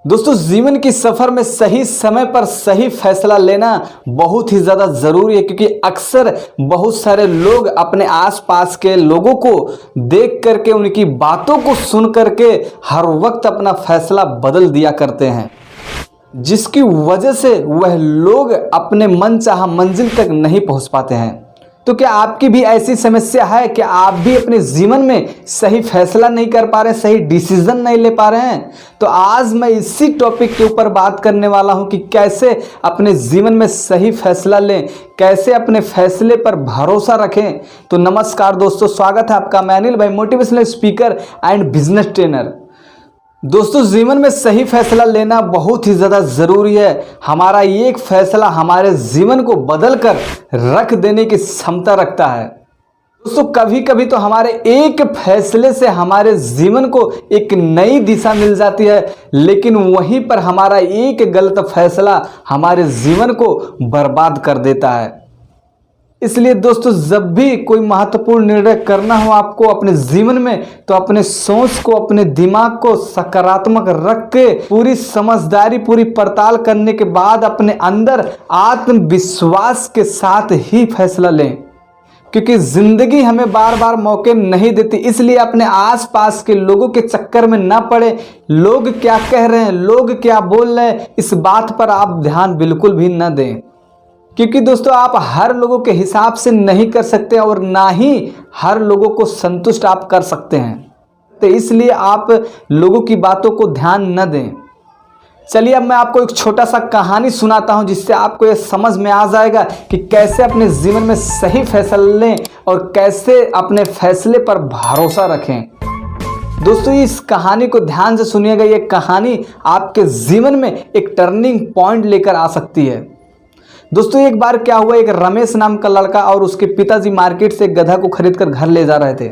दोस्तों, जीवन की सफर में सही समय पर सही फैसला लेना बहुत ही ज़्यादा ज़रूरी है, क्योंकि अक्सर बहुत सारे लोग अपने आसपास के लोगों को देख करके, उनकी बातों को सुन करके हर वक्त अपना फैसला बदल दिया करते हैं, जिसकी वजह से वह लोग अपने मनचाहा मंजिल तक नहीं पहुंच पाते हैं। तो क्या आपकी भी ऐसी समस्या है कि आप भी अपने जीवन में सही फैसला नहीं कर पा रहे, सही डिसीजन नहीं ले पा रहे हैं? तो आज मैं इसी टॉपिक के ऊपर बात करने वाला हूं कि कैसे अपने जीवन में सही फैसला लें, कैसे अपने फैसले पर भरोसा रखें। तो नमस्कार दोस्तों, स्वागत है आपका। मैं अनिल भाई, motivational speaker and business trainer. दोस्तों, जीवन में सही फैसला लेना बहुत ही ज़्यादा ज़रूरी है। हमारा एक फैसला हमारे जीवन को बदल कर रख देने की क्षमता रखता है। दोस्तों, कभी कभी तो हमारे एक फैसले से हमारे जीवन को एक नई दिशा मिल जाती है, लेकिन वहीं पर हमारा एक गलत फैसला हमारे जीवन को बर्बाद कर देता है। इसलिए दोस्तों, जब भी कोई महत्वपूर्ण निर्णय करना हो आपको अपने जीवन में, तो अपने सोच को, अपने दिमाग को सकारात्मक रख के, पूरी समझदारी, पूरी पड़ताल करने के बाद अपने अंदर आत्मविश्वास के साथ ही फैसला लें, क्योंकि जिंदगी हमें बार बार मौके नहीं देती। इसलिए अपने आसपास के लोगों के चक्कर में ना पड़े। लोग क्या कह रहे हैं, लोग क्या बोल रहे हैं, इस बात पर आप ध्यान बिल्कुल भी न दें, क्योंकि दोस्तों आप हर लोगों के हिसाब से नहीं कर सकते और ना ही हर लोगों को संतुष्ट आप कर सकते हैं। तो इसलिए आप लोगों की बातों को ध्यान न दें। चलिए, अब मैं आपको एक छोटा सा कहानी सुनाता हूं, जिससे आपको ये समझ में आ जाएगा कि कैसे अपने जीवन में सही फैसला लें और कैसे अपने फैसले पर भरोसा रखें। दोस्तों, इस कहानी को ध्यान से सुनिएगा। ये कहानी आपके जीवन में एक टर्निंग पॉइंट लेकर आ सकती है। दोस्तों, एक बार क्या हुआ, एक रमेश नाम का लड़का और उसके पिताजी मार्केट से एक गधा को खरीदकर घर ले जा रहे थे।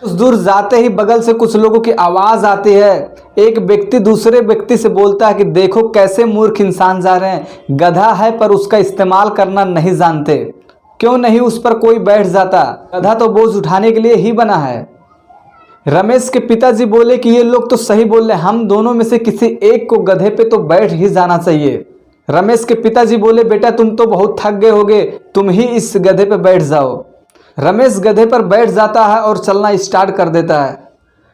कुछ दूर जाते ही बगल से कुछ लोगों की आवाज़ आती है। एक व्यक्ति दूसरे व्यक्ति से बोलता है कि देखो कैसे मूर्ख इंसान जा रहे हैं, गधा है पर उसका इस्तेमाल करना नहीं जानते, क्यों नहीं उस पर कोई बैठ जाता, गधा तो बोझ उठाने के लिए ही बना है। रमेश के पिताजी बोले कि ये लोग तो सही बोल रहे हैं, हम दोनों में से किसी एक को गधे पे तो बैठ ही जाना चाहिए। रमेश के पिताजी बोले, बेटा तुम तो बहुत थक गए होगे, तुम ही इस गधे पर बैठ जाओ। रमेश गधे पर बैठ जाता है और चलना स्टार्ट कर देता है।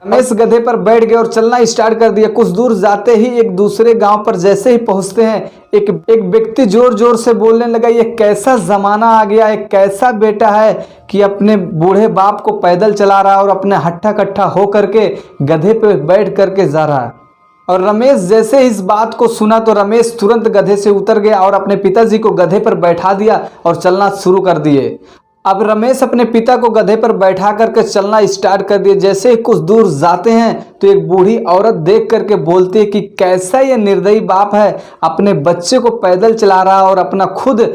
रमेश गधे पर बैठ गए और चलना स्टार्ट कर दिया। कुछ दूर जाते ही एक दूसरे गांव पर जैसे ही पहुंचते हैं, एक व्यक्ति जोर जोर से बोलने लगा, ये कैसा जमाना आ गया, एक कैसा बेटा है कि अपने बूढ़े बाप को पैदल चला रहा है और अपने हट्ठा कट्ठा हो करके गधे पे बैठ करके जा रहा है। और रमेश जैसे इस बात को सुना तो रमेश तुरंत गधे से उतर गया और अपने पिताजी को गधे पर बैठा दिया और चलना शुरू कर दिए। अब रमेश अपने पिता को गधे पर बैठा करके चलना स्टार्ट कर दिए। जैसे ही कुछ दूर जाते हैं तो एक बूढ़ी औरत देख करके बोलती है कि कैसा ये निर्दयी बाप है, अपने बच्चे को पैदल चला रहा है और अपना खुद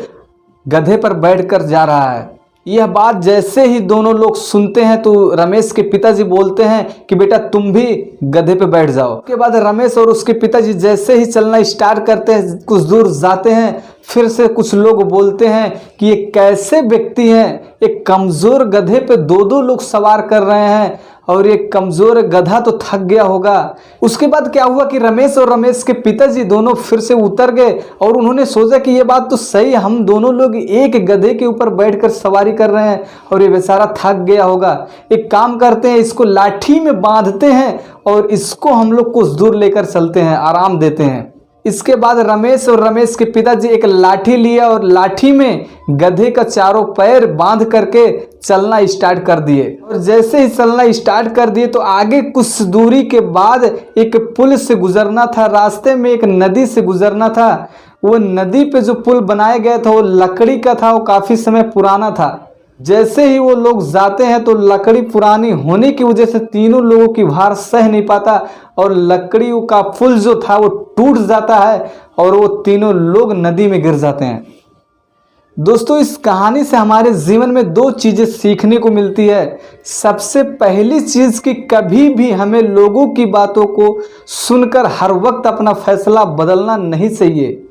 गधे पर बैठकर जा रहा है। यह बात जैसे ही दोनों लोग सुनते हैं तो रमेश के पिताजी बोलते हैं कि बेटा तुम भी गधे पे बैठ जाओ। उसके बाद रमेश और उसके पिताजी जैसे ही चलना स्टार्ट करते हैं, कुछ दूर जाते हैं, फिर से कुछ लोग बोलते हैं कि ये कैसे व्यक्ति हैं, एक कमज़ोर गधे पे दो दो लोग सवार कर रहे हैं और ये कमज़ोर गधा तो थक गया होगा। उसके बाद क्या हुआ कि रमेश और रमेश के पिताजी दोनों फिर से उतर गए और उन्होंने सोचा कि ये बात तो सही, हम दोनों लोग एक गधे के ऊपर बैठकर सवारी कर रहे हैं और ये बेचारा थक गया होगा। एक काम करते हैं, इसको लाठी में बांधते हैं और इसको हम लोग कुछ दूर लेकर चलते हैं, आराम देते हैं। इसके बाद रमेश और रमेश के पिताजी एक लाठी लिया और लाठी में गधे का चारों पैर बांध करके चलना स्टार्ट कर दिए। और जैसे ही चलना स्टार्ट कर दिए तो आगे कुछ दूरी के बाद एक पुल से गुजरना था, रास्ते में एक नदी से गुजरना था। वो नदी पे जो पुल बनाया गया था वो लकड़ी का था, वो काफ़ी समय पुराना था। जैसे ही वो लोग जाते हैं तो लकड़ी पुरानी होने की वजह से तीनों लोगों की भार सह नहीं पाता और लकड़ी का पुल जो था वो टूट जाता है और वो तीनों लोग नदी में गिर जाते हैं। दोस्तों, इस कहानी से हमारे जीवन में दो चीज़ें सीखने को मिलती है। सबसे पहली चीज़ कि कभी भी हमें लोगों की बातों को सुनकर हर वक्त अपना फैसला बदलना नहीं चाहिए।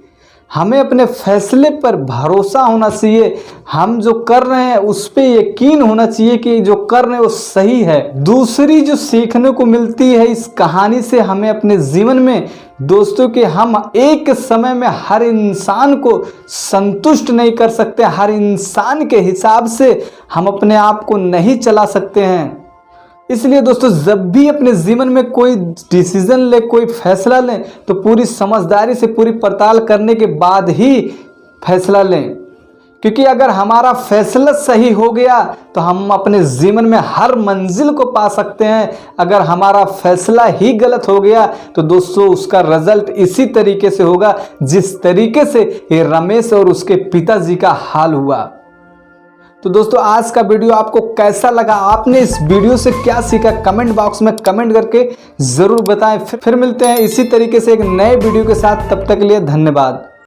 हमें अपने फैसले पर भरोसा होना चाहिए। हम जो कर रहे हैं उस पे यकीन होना चाहिए कि जो कर रहे हैं वो सही है। दूसरी जो सीखने को मिलती है इस कहानी से हमें अपने जीवन में दोस्तों कि हम एक समय में हर इंसान को संतुष्ट नहीं कर सकते, हर इंसान के हिसाब से हम अपने आप को नहीं चला सकते हैं। इसलिए दोस्तों जब भी अपने जीवन में कोई डिसीजन ले, कोई फैसला लें तो पूरी समझदारी से, पूरी पड़ताल करने के बाद ही फैसला लें, क्योंकि अगर हमारा फैसला सही हो गया तो हम अपने जीवन में हर मंजिल को पा सकते हैं। अगर हमारा फैसला ही गलत हो गया तो दोस्तों उसका रिजल्ट इसी तरीके से होगा जिस तरीके से ये रमेश और उसके पिताजी का हाल हुआ। तो दोस्तों आज का वीडियो आपको कैसा लगा, आपने इस वीडियो से क्या सीखा, कमेंट बॉक्स में कमेंट करके जरूर बताएं। फिर मिलते हैं इसी तरीके से एक नए वीडियो के साथ, तब तक के लिए धन्यवाद।